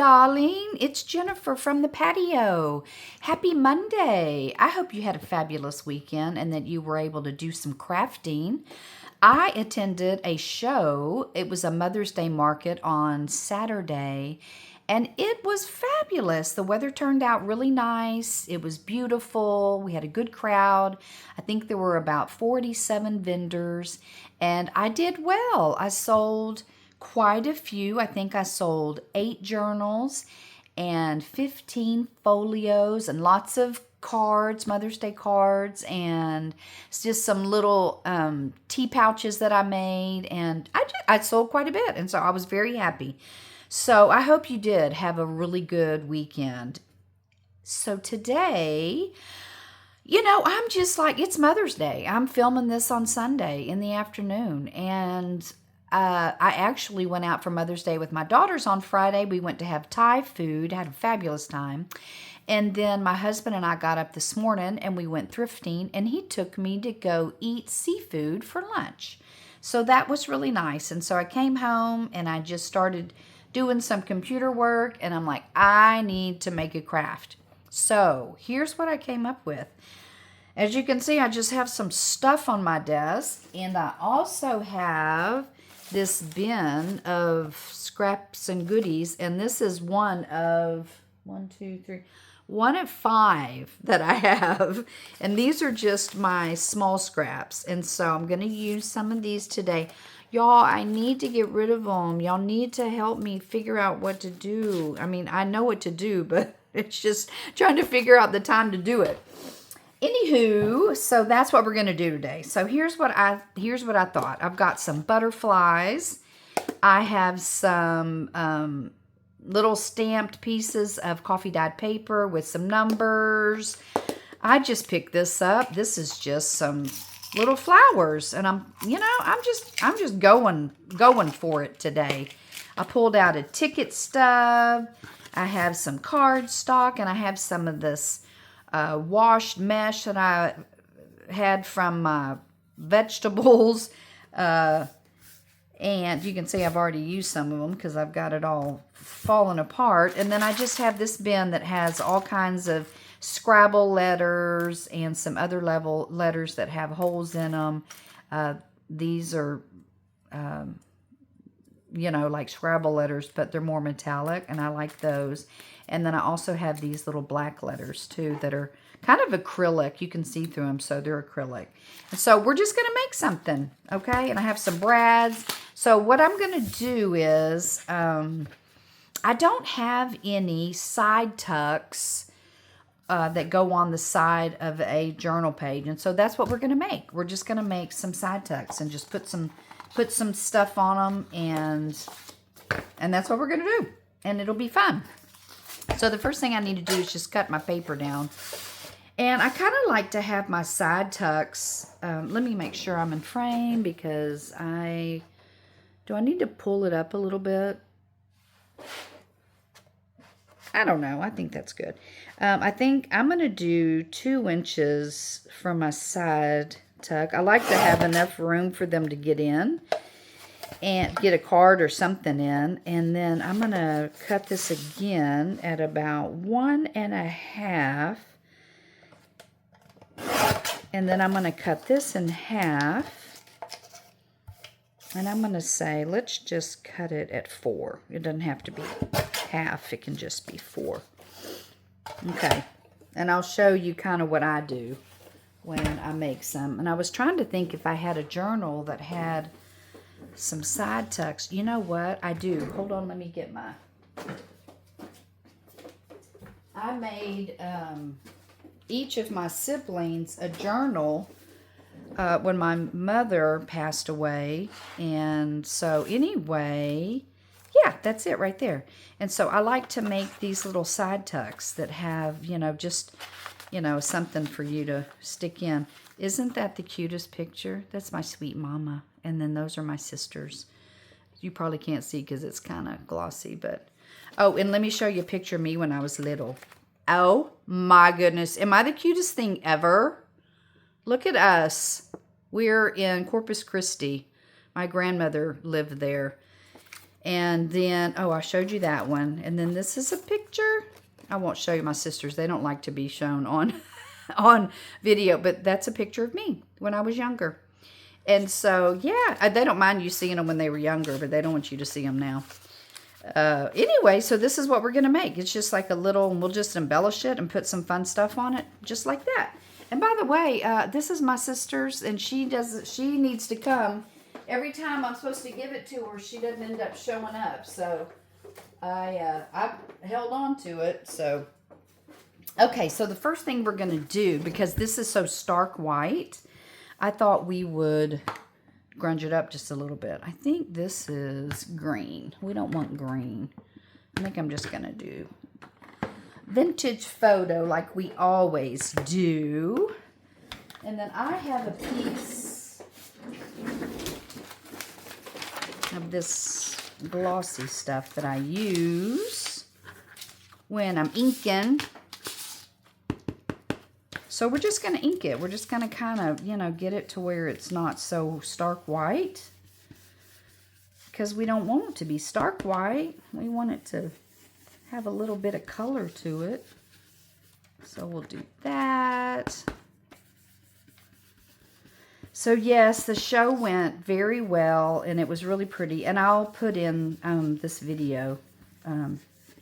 darling. It's Jennifer from the patio. Happy Monday. I hope you had a fabulous weekend and that you were able to do some crafting. I attended a show. It was a Mother's Day market on Saturday, and it was fabulous. The weather turned out really nice. It was beautiful. We had a good crowd. I think there were about 47 vendors, and I did well. I sold quite a few. I think I sold 8 journals and 15 folios and lots of cards, Mother's Day cards, and just some little tea pouches that I made, and I sold quite a bit, and so I was very happy. So I hope you did have a really good weekend. So today, I'm just like, it's Mother's Day. I'm filming this on Sunday in the afternoon, and I actually went out for Mother's Day with my daughters on Friday. We went to have Thai food, had a fabulous time. And then my husband and I got up this morning and we went thrifting, and he took me to go eat seafood for lunch. So that was really nice. And so I came home and I just started doing some computer work, and I'm like, I need to make a craft. So here's what I came up with. As you can see, I just have some stuff on my desk, and I also have this bin of scraps and goodies, and this is one of 5 that I have, and these are just my small scraps, and so I'm going to use some of these today. Y'all, I need to get rid of them. Y'all need to help me figure out what to do. I mean, I know what to do, but it's just trying to figure out the time to do it. Anywho, so that's what we're going to do today. So here's what I thought. I've got some butterflies. I have some little stamped pieces of coffee dyed paper with some numbers. I just picked this up. This is just some little flowers, and I'm just going for it today. I pulled out a ticket stub. I have some cardstock, and I have some of this washed mesh that I had from my vegetables. And you can see I've already used some of them because I've got it all fallen apart. And then I just have this bin that has all kinds of Scrabble letters and some other letters that have holes in them. These are, like Scrabble letters, but they're more metallic, and I like those. And then I also have these little black letters, too, that are kind of acrylic. You can see through them, so they're acrylic. And so we're just going to make something, okay? And I have some brads. So what I'm going to do is, I don't have any side tucks that go on the side of a journal page. And so that's what we're going to make. We're just going to make some side tucks and just put some stuff on them, and that's what we're going to do. And it'll be fun. So the first thing I need to do is just cut my paper down. And I kind of like to have my side tucks. Let me make sure I'm in frame, because do I need to pull it up a little bit? I don't know. I think that's good. I think I'm going to do 2 inches from my side tuck. I like to have enough room for them to get in and get a card or something in. And then I'm going to cut this again at about 1.5. And then I'm going to cut this in half. And I'm going to say, let's just cut it at 4. It doesn't have to be half. It can just be 4. Okay. And I'll show you kind of what I do when I make some. And I was trying to think if I had a journal that had some side tucks. You know what? I do. Hold on. Let me get my... I made each of my siblings a journal when my mother passed away. And so anyway, yeah, that's it right there. And so I like to make these little side tucks that have, just, something for you to stick in. Isn't that the cutest picture? That's my sweet mama. And then those are my sisters. You probably can't see because it's kind of glossy, but... Oh, and let me show you a picture of me when I was little. Oh, my goodness. Am I the cutest thing ever? Look at us. We're in Corpus Christi. My grandmother lived there. And then, oh, I showed you that one. And then this is a picture. I won't show you my sisters. They don't like to be shown on, on video. But that's a picture of me when I was younger. And so, yeah, they don't mind you seeing them when they were younger, but they don't want you to see them now. Anyway, so this is what we're going to make. It's just like a little, we'll just embellish it and put some fun stuff on it, just like that. And by the way, this is my sister's, and she needs to come. Every time I'm supposed to give it to her, she doesn't end up showing up. So I held on to it. So, okay, so the first thing we're going to do, because this is so stark white, I thought we would grunge it up just a little bit. I think this is green. We don't want green. I think I'm just going to do vintage photo like we always do. And then I have a piece of this glossy stuff that I use when I'm inking. So we're just going to ink it. We're just going to kind of, you know, get it to where it's not so stark white. Because we don't want it to be stark white. We want it to have a little bit of color to it. So we'll do that. So yes, the show went very well and it was really pretty. And I'll put in this video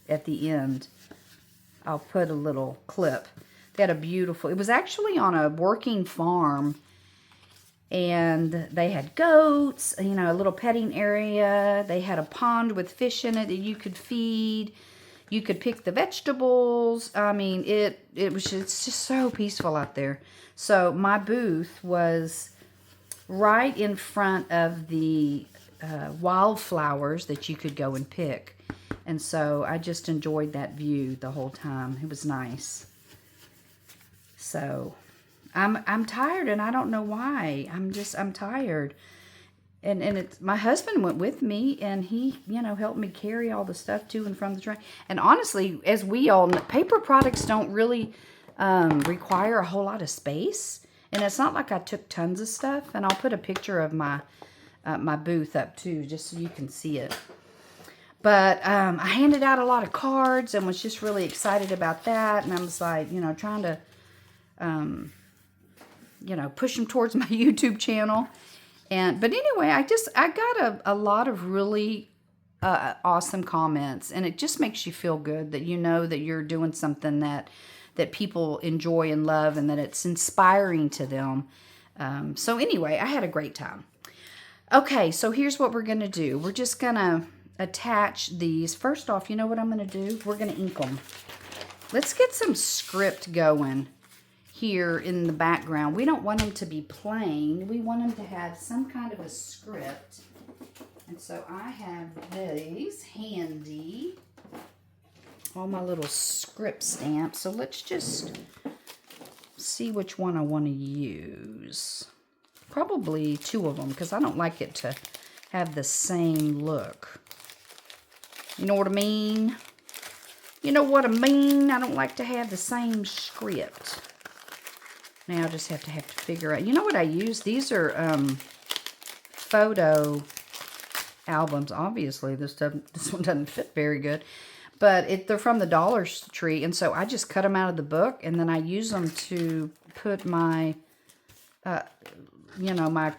at the end. I'll put a little clip. They had a beautiful, it was actually on a working farm, and they had goats, you know, a little petting area. They had a pond with fish in it that you could feed. You could pick the vegetables. I mean, it's just so peaceful out there. So my booth was right in front of the wildflowers that you could go and pick. And so I just enjoyed that view the whole time. It was nice. So I'm tired, and I don't know why. I'm tired. And it's, my husband went with me, and he, you know, helped me carry all the stuff to and from the train. And honestly, as we all know, paper products don't really require a whole lot of space. And it's not like I took tons of stuff. And I'll put a picture of my my booth up too, just so you can see it. But I handed out a lot of cards and was just really excited about that. And I was like, you know, trying to you know, push them towards my YouTube channel. But anyway, I got a lot of really awesome comments, and it just makes you feel good that you know that you're doing something that people enjoy and love, and that it's inspiring to them. So anyway, I had a great time. Okay, so here's what we're going to do. We're just going to attach these. First off, you know what I'm going to do? We're going to ink them. Let's get some script going here in the background. We don't want them to be plain. We want them to have some kind of a script. And so I have these handy, all my little script stamps. So let's just see which one I want to use. Probably two of them, because I don't like it to have the same look. You know what I mean? You know what I mean? I don't like to have the same script. Now I just have to figure out. You know what I use? These are photo albums. Obviously, this one doesn't fit very good, but they're from the Dollar Tree, and so I just cut them out of the book, and then I use them to put my, you know, my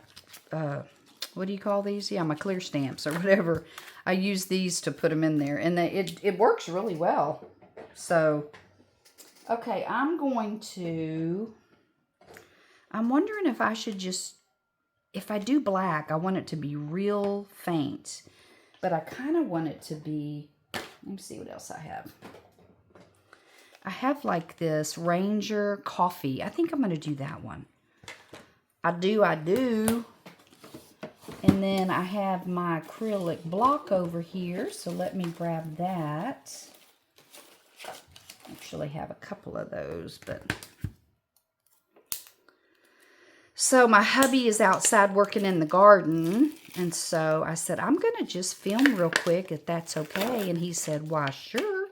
what do you call these? Yeah, my clear stamps or whatever. I use these to put them in there, and it works really well. So, okay, I'm wondering if I should just, if I do black, I want it to be real faint. But I kind of want it to be, let me see what else I have. I have like this Ranger Coffee. I think I'm going to do that one. I do. And then I have my acrylic block over here. So let me grab that. Actually have a couple of those, but... So my hubby is outside working in the garden, and so I said, I'm going to just film real quick if that's okay. And he said, why, sure.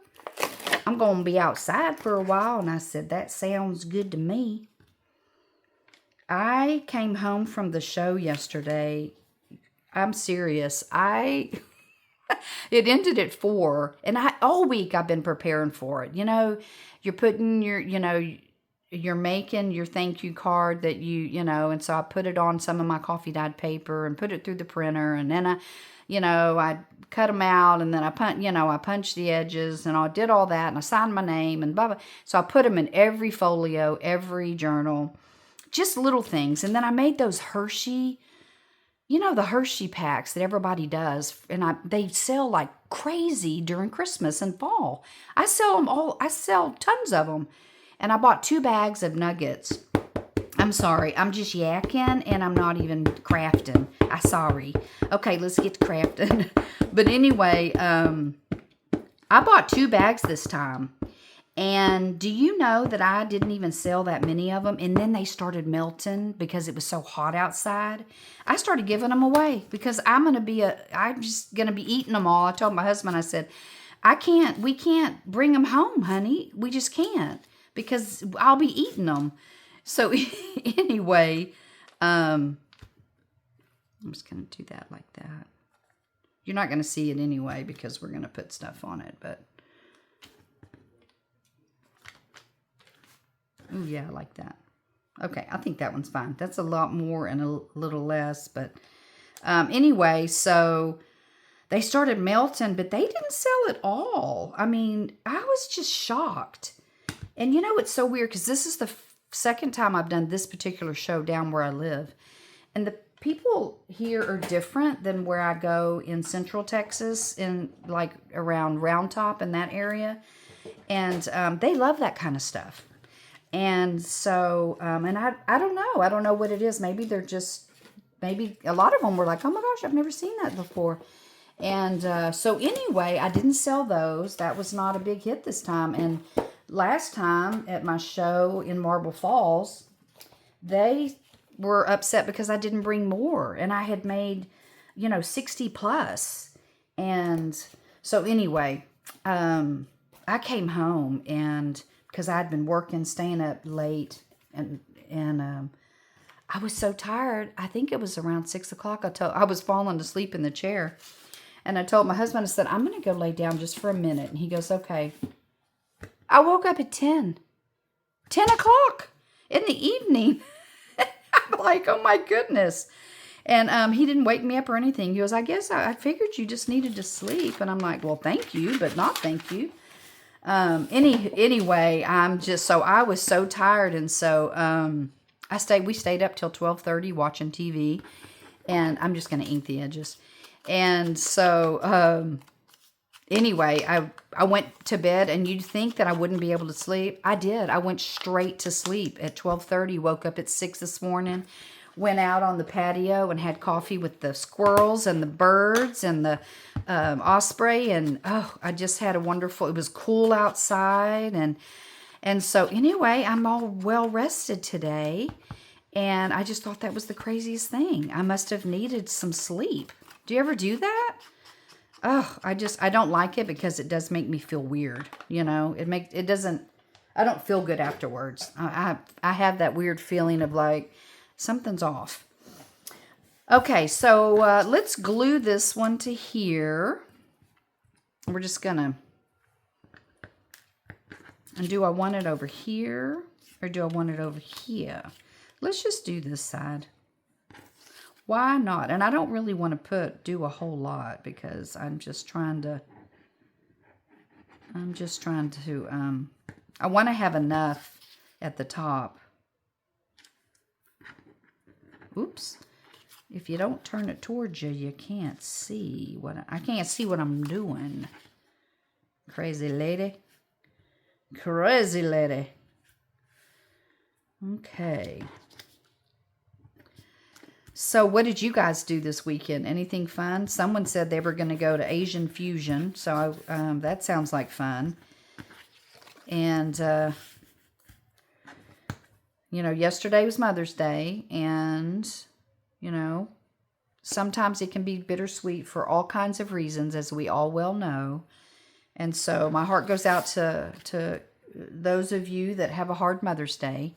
I'm going to be outside for a while. And I said, that sounds good to me. I came home from the show yesterday. I'm serious. I It ended at 4, and all week I've been preparing for it. You know, you're putting you're making your thank you card that and so I put it on some of my coffee dyed paper and put it through the printer, and then I cut them out, and then I punched the edges, and I did all that, and I signed my name and blah, blah. So I put them in every folio, every journal, just little things. And then I made those Hershey, the Hershey packs that everybody does, and they sell like crazy during Christmas and fall. I sell tons of them. And I bought 2 bags of nuggets. I'm sorry, I'm just yakking, and I'm not even crafting. I'm sorry. Okay, let's get to crafting. But anyway, I bought 2 bags this time. And do you know that I didn't even sell that many of them? And then they started melting because it was so hot outside. I started giving them away because I'm just going to be eating them all. I told my husband, I said, we can't bring them home, honey. We just can't, because I'll be eating them. So anyway, I'm just going to do that like that. You're not going to see it anyway because we're going to put stuff on it, but oh yeah, I like that. Okay, I think that one's fine. That's a lot more and a little less, but anyway, so they started melting, but they didn't sell it all. I mean, I was just shocked. And it's so weird because this is the second time I've done this particular show down where I live. And the people here are different than where I go in Central Texas, in like around Round Top and that area. And they love that kind of stuff. And so, and I don't know. I don't know what it is. Maybe maybe a lot of them were like, oh my gosh, I've never seen that before. And so anyway, I didn't sell those. That was not a big hit this time. And last time at my show in Marble Falls, they were upset because I didn't bring more. And I had made, 60 plus. And so anyway, I came home, and because I'd been working, staying up late, and I was so tired. I think it was around 6 o'clock. I was falling asleep in the chair. And I told my husband, I said, I'm going to go lay down just for a minute. And he goes, okay. I woke up at 10 o'clock in the evening. I'm like, oh my goodness. And he didn't wake me up or anything. He goes, I guess I figured you just needed to sleep. And I'm like, well, thank you, but not thank you. Anyway, I was so tired. And so we stayed up till 12:30 watching TV. And I'm just going to ink the edges. And so, anyway, I went to bed, and you'd think that I wouldn't be able to sleep. I did. I went straight to sleep at 12:30, woke up at 6 this morning, went out on the patio and had coffee with the squirrels and the birds and the osprey. And, I just had it was cool outside. And so anyway, I'm all well rested today. And I just thought that was the craziest thing. I must have needed some sleep. Do you ever do that? Oh, I don't like it because it does make me feel weird. I don't feel good afterwards. I have that weird feeling of like something's off. Okay, so let's glue this one to here. We're just gonna, and do I want it over here or do I want it over here? Let's just do this side. Why not? And I don't really want to do a whole lot because I'm just trying to, I want to have enough at the top. Oops. If you don't turn it towards you, you can't see I can't see what I'm doing. Crazy lady. Crazy lady. Okay. So what did you guys do this weekend? Anything fun? Someone said they were going to go to Asian Fusion. So that sounds like fun. And, yesterday was Mother's Day. And, sometimes it can be bittersweet for all kinds of reasons, as we all well know. And so my heart goes out to those of you that have a hard Mother's Day.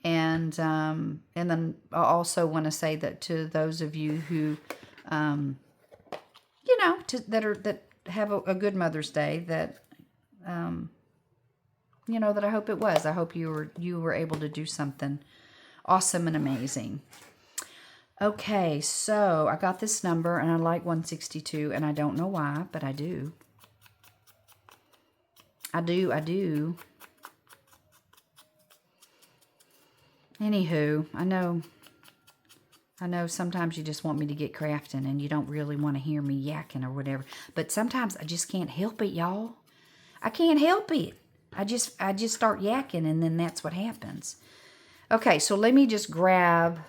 And then I also want to say that to those of you who, know, that have a good Mother's Day, that, you know, that I hope it was. I hope you were able to do something awesome and amazing. Okay, so I got this number, and I like 162, and I don't know why, but I do. I do. Anywho, I know sometimes you just want me to get crafting, and you don't really want to hear me yakking or whatever. But sometimes I just can't help it, y'all. I can't help it. I just start yakking, and then that's what happens. Okay, so let me just grab...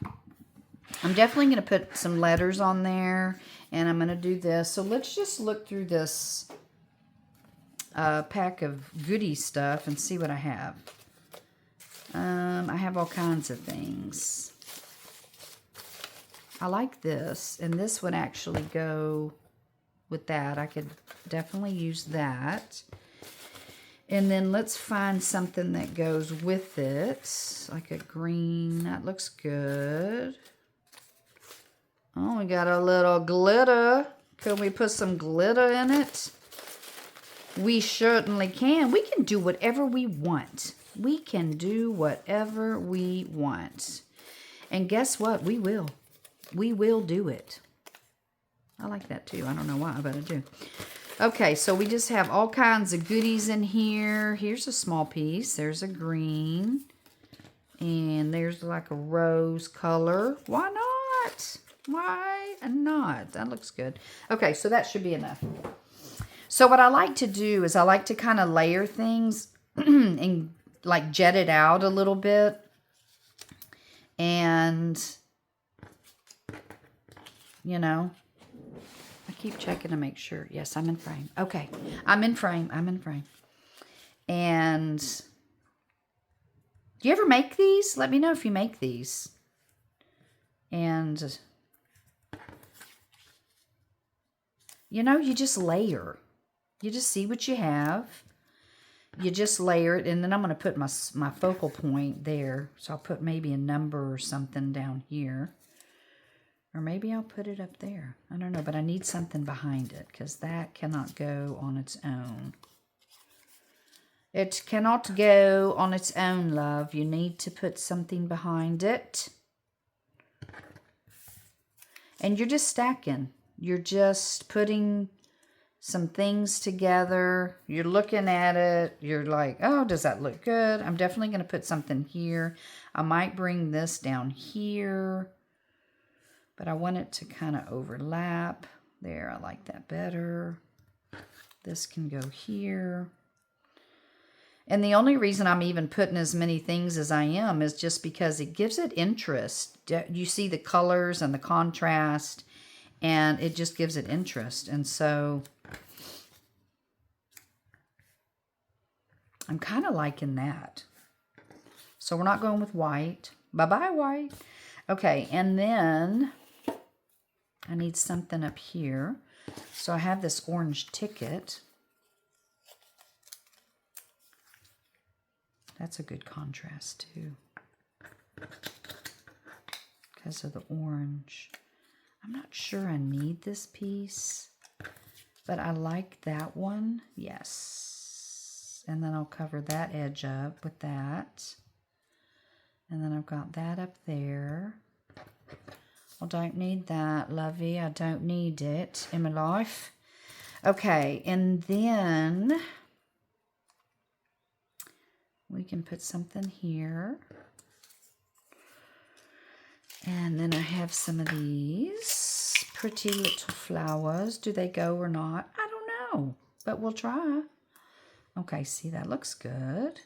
I'm definitely going to put some letters on there, and I'm going to do this. So let's just look through this pack of goodie stuff and see what I have. I have all kinds of things. I like this, and this would actually go with that. I could definitely use that. And then let's find something that goes with it, like a green. That looks good. Oh, we got a little glitter. Can we put some glitter in it? We certainly can. We can do whatever we want. We can do whatever we want. And guess what? We will. We will do it. I like that too. I don't know why, but I do. Okay, so we just have all kinds of goodies in here. Here's a small piece. There's a green. And there's like a rose color. Why not? Why not? That looks good. Okay, so that should be enough. So what I like to do is I like to kind of layer things and like jet it out a little bit. And, you know, I keep checking to make sure. Yes, I'm in frame. Okay, I'm in frame. I'm in frame. And do you ever make these? Let me know if you make these. And... you know, you just layer. You just see what you have. You just layer it, and then I'm going to put my focal point there. So I'll put maybe a number or something down here. Or maybe I'll put it up there. I don't know, but I need something behind it, because that cannot go on its own. It cannot go on its own, love. You need to put something behind it. And you're just stacking. You're just putting some things together. You're looking at it. You're like, oh, does that look good? I'm definitely going to put something here. I might bring this down here. But I want it to kind of overlap. There, I like that better. This can go here. And the only reason I'm even putting as many things as I am is just because it gives it interest. You see the colors and the contrast. And it just gives it interest. And so I'm kind of liking that. So we're not going with white. Bye-bye, white. Okay, and then I need something up here. So I have this orange ticket. That's a good contrast too, because of the orange. I'm not sure I need this piece, but I like that one. Yes. And then I'll cover that edge up with that. And then I've got that up there. I don't need that, lovey. I don't need it in my life. Okay, and then we can put something here. And then I have some of these pretty little flowers. Do they go or not? I don't know, but we'll try. Okay, see, that looks good.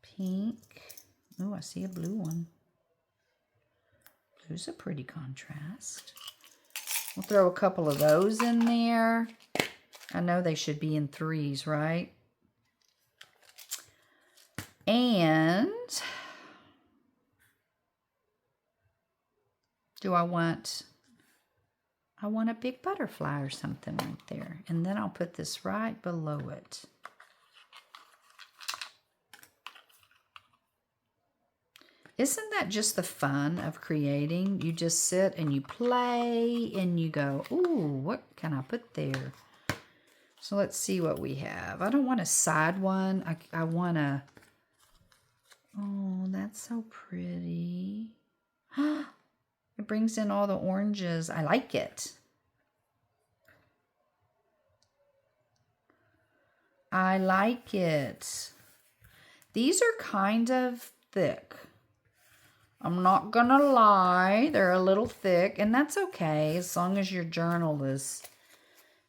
Pink. Oh, I see a blue one. Blue's a pretty contrast. We'll throw a couple of those in there. I know they should be in threes, right? And do I want a big butterfly or something right there. And then I'll put this right below it. Isn't that just the fun of creating? You just sit and you play and you go, ooh, what can I put there? So let's see what we have. I don't want a side one. I want a, oh, that's so pretty. It brings in all the oranges. I like it. I like it. These are kind of thick. I'm not gonna lie, they're a little thick, and that's okay as long as your journal is,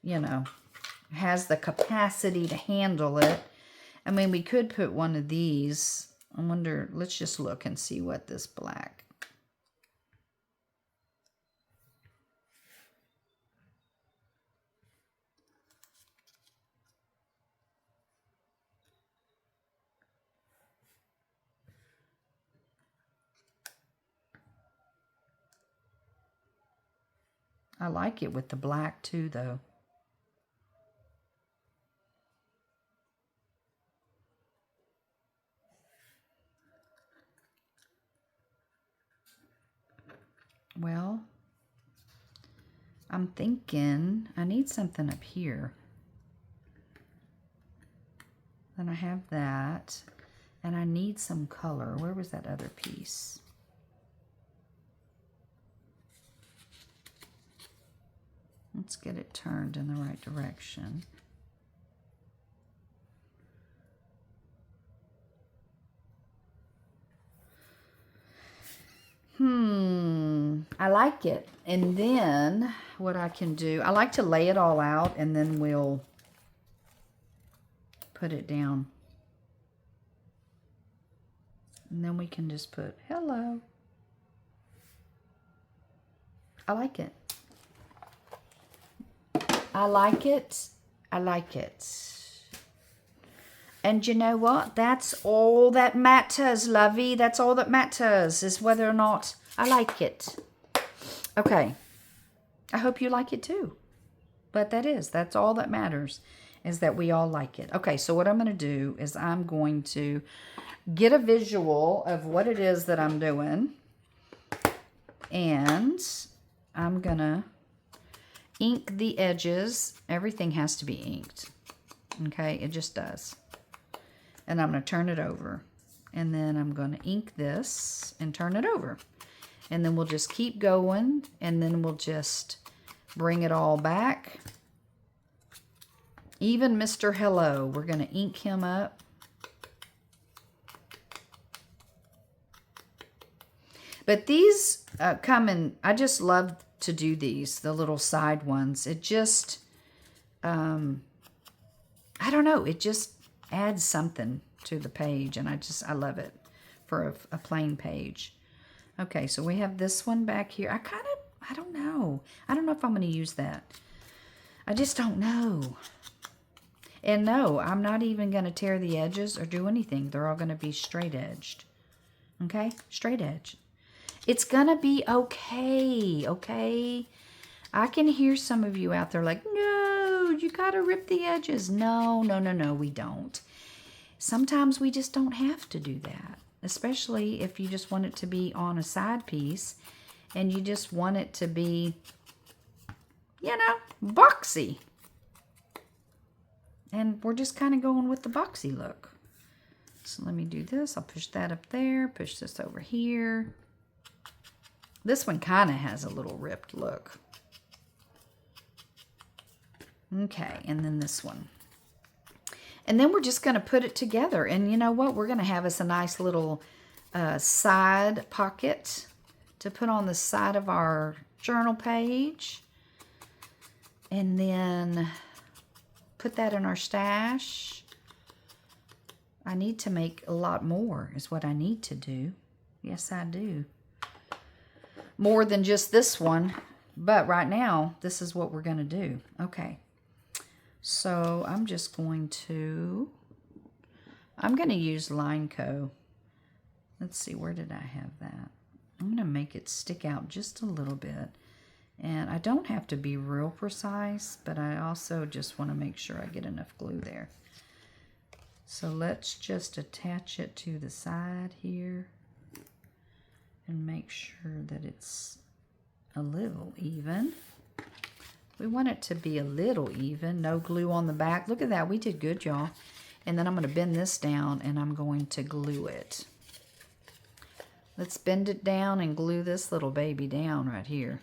you know, has the capacity to handle it. I mean, we could put one of these. I wonder, let's just look and see what this black. I like it with the black too, though. Well, I'm thinking I need something up here. Then I have that, and I need some color. Where was that other piece? Let's get it turned in the right direction. I like it. And then what I can do, I like to lay it all out and then we'll put it down. And then we can just put hello. I like it. I like it. I like it. And you know what? That's all that matters, lovey. That's all that matters is whether or not I like it. Okay. I hope you like it too. But that's all that matters is that we all like it. Okay, so what I'm going to do is I'm going to get a visual of what it is that I'm doing. And I'm going to ink the edges. Everything has to be inked. Okay, it just does. And I'm going to turn it over. And then I'm going to ink this and turn it over. And then we'll just keep going. And then we'll just bring it all back. Even Mr. Hello, we're going to ink him up. But these come in, I just love to do these, the little side ones. It just, I don't know, it just adds something to the page, and I love it for a plain page. Okay, so we have this one back here. I don't know. I don't know if I'm going to use that. I just don't know. And no, I'm not even going to tear the edges or do anything. They're all going to be straight edged. Okay, straight edge. It's going to be okay, okay? I can hear some of you out there like, no, you got to rip the edges. No, no, no, no, we don't. Sometimes we just don't have to do that, especially if you just want it to be on a side piece and you just want it to be, you know, boxy. And we're just kind of going with the boxy look. So let me do this. I'll push that up there, push this over here. This one kind of has a little ripped look. Okay, and then this one. And then we're just going to put it together. And you know what? We're going to have us a nice little side pocket to put on the side of our journal page. And then put that in our stash. I need to make a lot more is what I need to do. Yes, I do. More than just this one. But right now, this is what we're going to do. Okay. So I'm just going to use Lineco. Let's see, where did I have that? I'm going to make it stick out just a little bit. And I don't have to be real precise, but I also just want to make sure I get enough glue there. So let's just attach it to the side here. and make sure that it's a little even. We want it to be a little even. No glue on the back. Look at that. We did good, y'all. And then I'm going to bend this down and I'm going to glue it. Let's bend it down and glue this little baby down right here.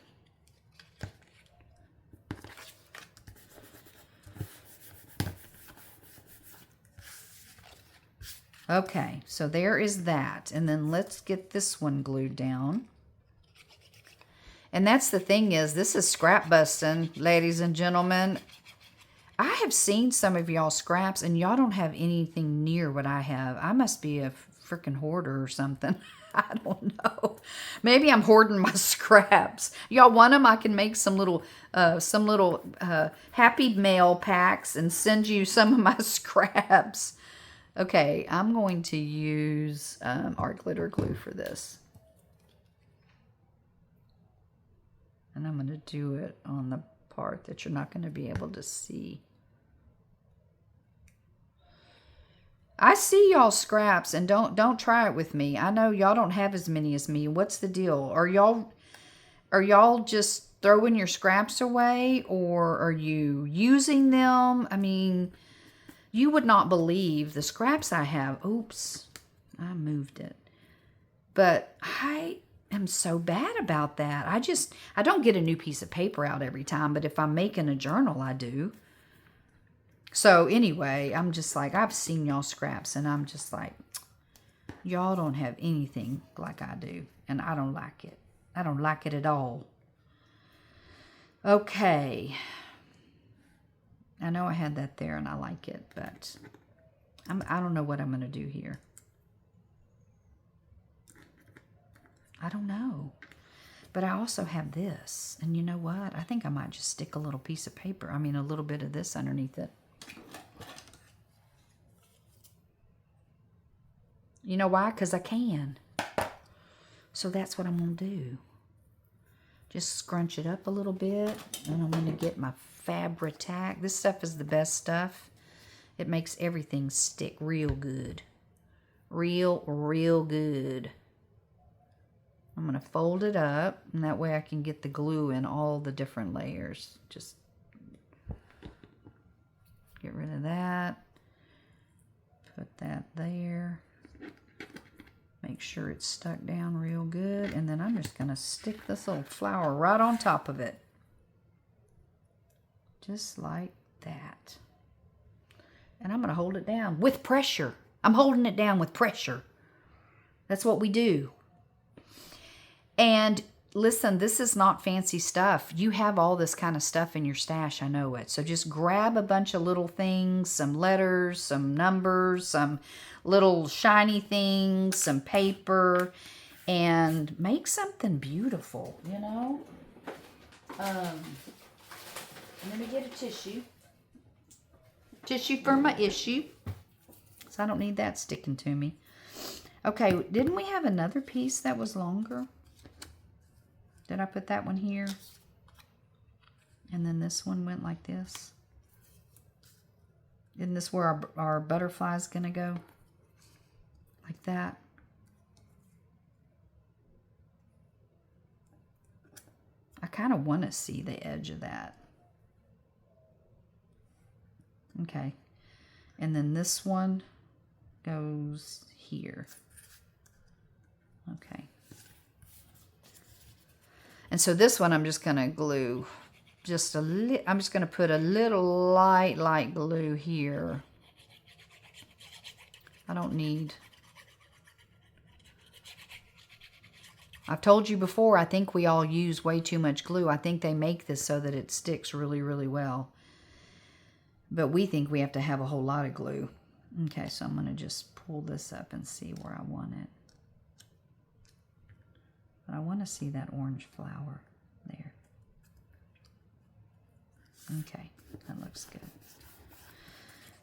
Okay, so there is that. And then let's get this one glued down. And that's the thing is, this is scrap busting, ladies and gentlemen. I have seen some of y'all scraps, and y'all don't have anything near what I have. I must be a freaking hoarder or something. I don't know. Maybe I'm hoarding my scraps. Y'all want them? I can make some little Happy Mail packs and send you some of my scraps. Okay, I'm going to use art glitter glue for this. And I'm going to do it on the part that you're not going to be able to see. I see y'all scraps, and don't try it with me. I know y'all don't have as many as me. What's the deal? Are y'all just throwing your scraps away, or are you using them? I mean, you would not believe the scraps I have. Oops, I moved it. But I am so bad about that. I don't get a new piece of paper out every time, but if I'm making a journal, I do. So anyway, I'm just like, I've seen y'all scraps, and I'm just like, y'all don't have anything like I do, and I don't like it. I don't like it at all. Okay. I know I had that there, and I like it, but I don't know what I'm going to do here. I don't know. But I also have this. And you know what? I think I might just stick a little piece of paper. I mean, a little bit of this underneath it. You know why? Because I can. So that's what I'm going to do. Just scrunch it up a little bit. And I'm going to get my Fabri-Tac. This stuff is the best stuff. It makes everything stick real good. Real good. I'm going to fold it up, and that way I can get the glue in all the different layers. Just get rid of that. Put that there. Make sure it's stuck down real good. And then I'm just going to stick this little flower right on top of it. Just like that. And I'm going to hold it down with pressure. I'm holding it down with pressure. That's what we do. And listen, this is not fancy stuff. You have all this kind of stuff in your stash, I know it. So just grab a bunch of little things, some letters, some numbers, some little shiny things, some paper, and make something beautiful, you know? Let me get a tissue. Tissue for my issue. So I don't need that sticking to me. Okay, didn't we have another piece that was longer? Did I put that one here? And then this one went like this? Isn't this where our butterfly's gonna go? Like that? I kind of want to see the edge of that. Okay. And then this one goes here. Okay. And so this one I'm just going to glue just a little. I'm just going to put a little light glue here. I don't need. I've told you before, I think we all use way too much glue. I think they make this so that it sticks really, really well. But we think we have to have a whole lot of glue. Okay, so I'm going to just pull this up and see where I want it. But I want to see that orange flower there. Okay, that looks good.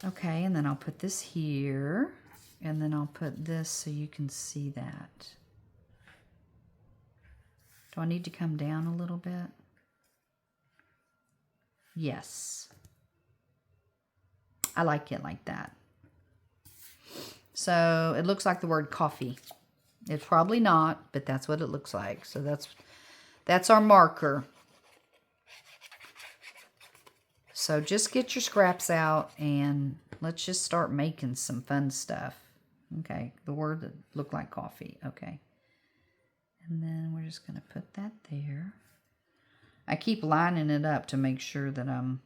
Okay, and then I'll put this here. And then I'll put this so you can see that. Do I need to come down a little bit? Yes. I like it like that. So it looks like the word coffee. It's probably not, but that's what it looks like. So that's our marker. So just get your scraps out and let's just start making some fun stuff. Okay, the word that looked like coffee. Okay. And then we're just going to put that there. I keep lining it up to make sure that I'm...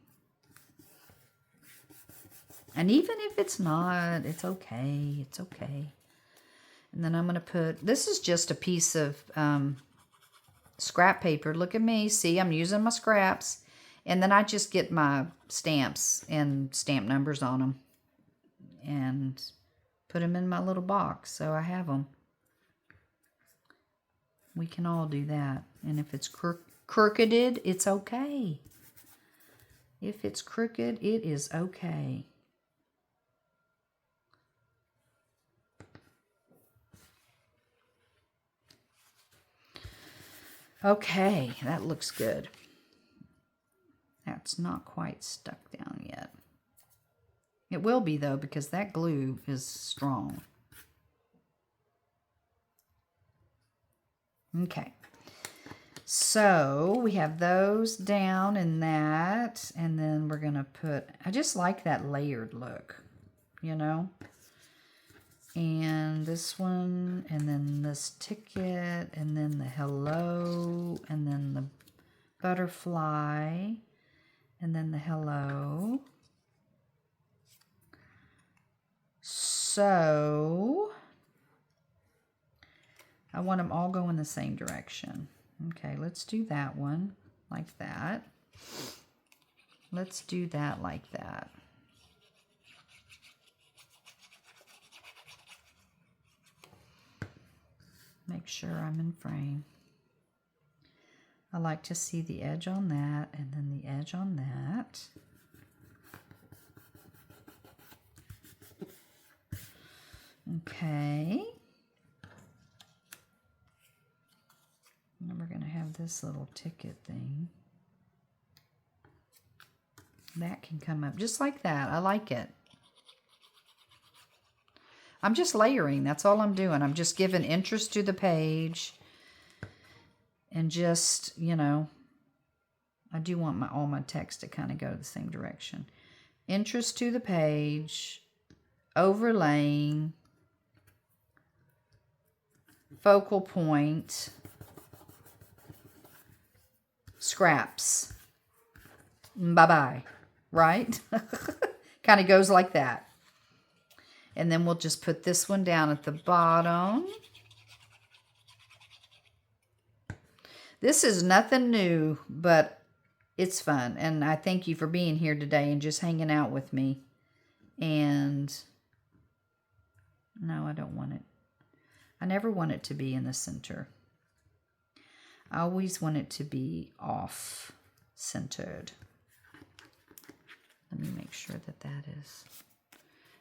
And even if it's not, it's okay. It's okay. And then I'm going to put... This is just a piece of scrap paper. Look at me. See, I'm using my scraps. And then I just get my stamps and stamp numbers on them. And put them in my little box so I have them. We can all do that. And if it's crookeded, it's okay. If it's crooked, it is okay. Okay, that looks good. That's not quite stuck down yet. It will be though, because that glue is strong. Okay. So we have those down in that, and then we're going to put, I just like that layered look, you know. And this one, and then this ticket, and then the hello, and then the butterfly, and then the hello. So I want them all going the same direction. Okay, let's do that one like that. Let's do that like that. Make sure I'm in frame. I like to see the edge on that and then the edge on that. Okay. And then we're going to have this little ticket thing. That can come up just like that. I like it. I'm just layering. That's all I'm doing. I'm just giving interest to the page. And just, you know, I do want all my text to kind of go the same direction. Interest to the page. Overlaying. Focal point. Scraps. Bye-bye. Right? Kind of goes like that. And then we'll just put this one down at the bottom. This is nothing new, but it's fun. And I thank you for being here today and just hanging out with me. And no, I don't want it. I never want it to be in the center. I always want it to be off-centered. Let me make sure that that is...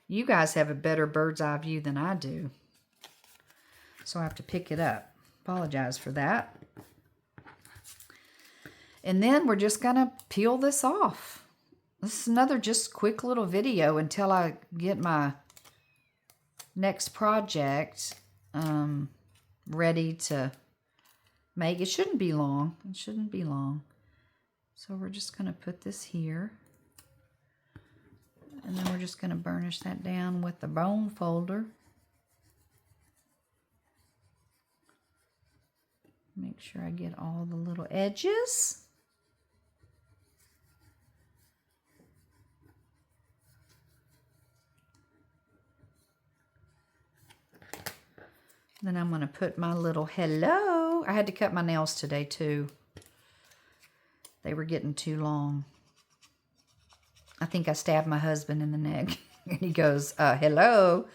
You guys have a better bird's eye view than I do. So I have to pick it up. Apologize for that. And then we're just going to peel this off. This is another just quick little video until I get my next project ready to make. It shouldn't be long. It shouldn't be long. So we're just going to put this here. And then we're just going to burnish that down with the bone folder. Make sure I get all the little edges. Then I'm going to put my little hello. I had to cut my nails today too. They were getting too long. I think I stabbed my husband in the neck. And he goes, hello.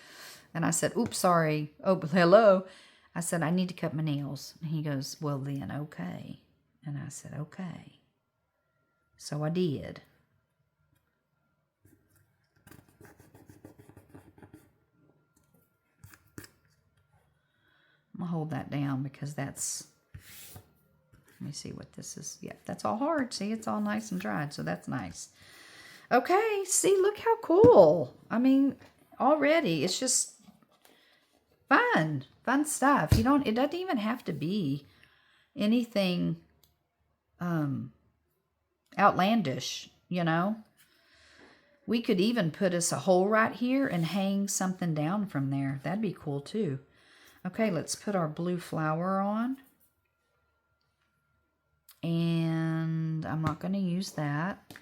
And I said, oops, sorry. Oh, hello. I said, I need to cut my nails. And he goes, well then, okay. And I said, okay. So I did. I'm going to hold that down because that's, let me see what this is. Yep, that's all hard. See, it's all nice and dried, so that's nice. Okay, see, look how cool. I mean, already, it's just, Fun stuff. It doesn't even have to be anything outlandish, you know. We could even put us a hole right here and hang something down from there. That'd be cool too. Okay, let's put our blue flower on. And I'm not going to use that.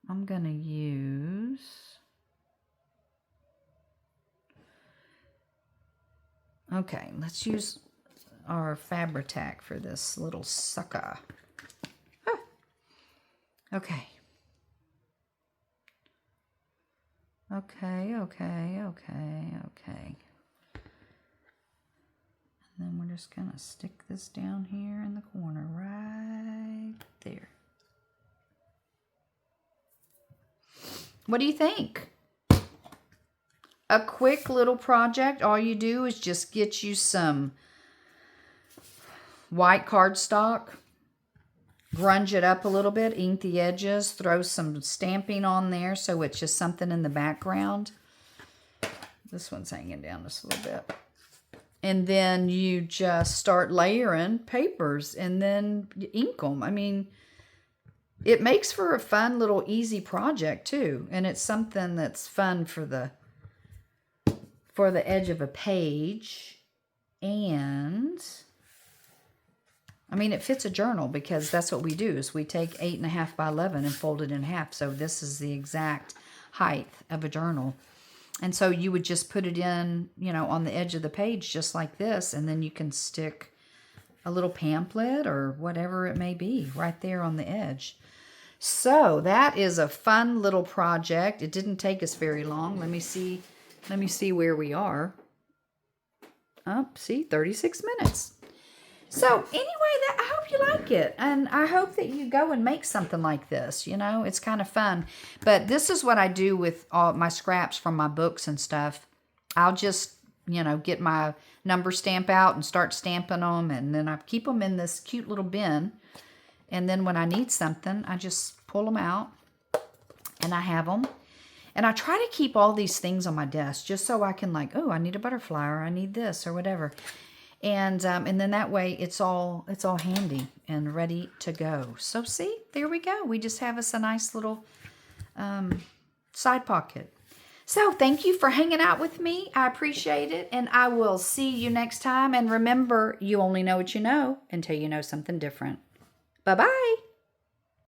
I'm going to use... Okay, let's use our Fabri-Tac for this little sucker. Ah. Okay. Okay. And then we're just going to stick this down here in the corner right there. What do you think? A quick little project. All you do is just get you some white cardstock, grunge it up a little bit, ink the edges, throw some stamping on there so it's just something in the background. This one's hanging down just a little bit. And then you just start layering papers and then you ink them. I mean, it makes for a fun little easy project too. And it's something that's fun for the edge of a page. And I mean, it fits a journal because that's what we do is we take 8.5 by 11 and fold it in half. So this is the exact height of a journal. And so you would just put it in, you know, on the edge of the page just like this. And then you can stick a little pamphlet or whatever it may be right there on the edge. So that is a fun little project. It didn't take us very long. Let me see where we are. Oh, see, 36 minutes. So anyway, I hope you like it. And I hope that you go and make something like this. You know, it's kind of fun. But this is what I do with all my scraps from my books and stuff. I'll just, you know, get my number stamp out and start stamping them. And then I keep them in this cute little bin. And then when I need something, I just pull them out and I have them. And I try to keep all these things on my desk just so I can like, oh, I need a butterfly or I need this or whatever. And then that way it's all handy and ready to go. So see, there we go. We just have us a nice little side pocket. So thank you for hanging out with me. I appreciate it. And I will see you next time. And remember, you only know what you know until you know something different. Bye-bye.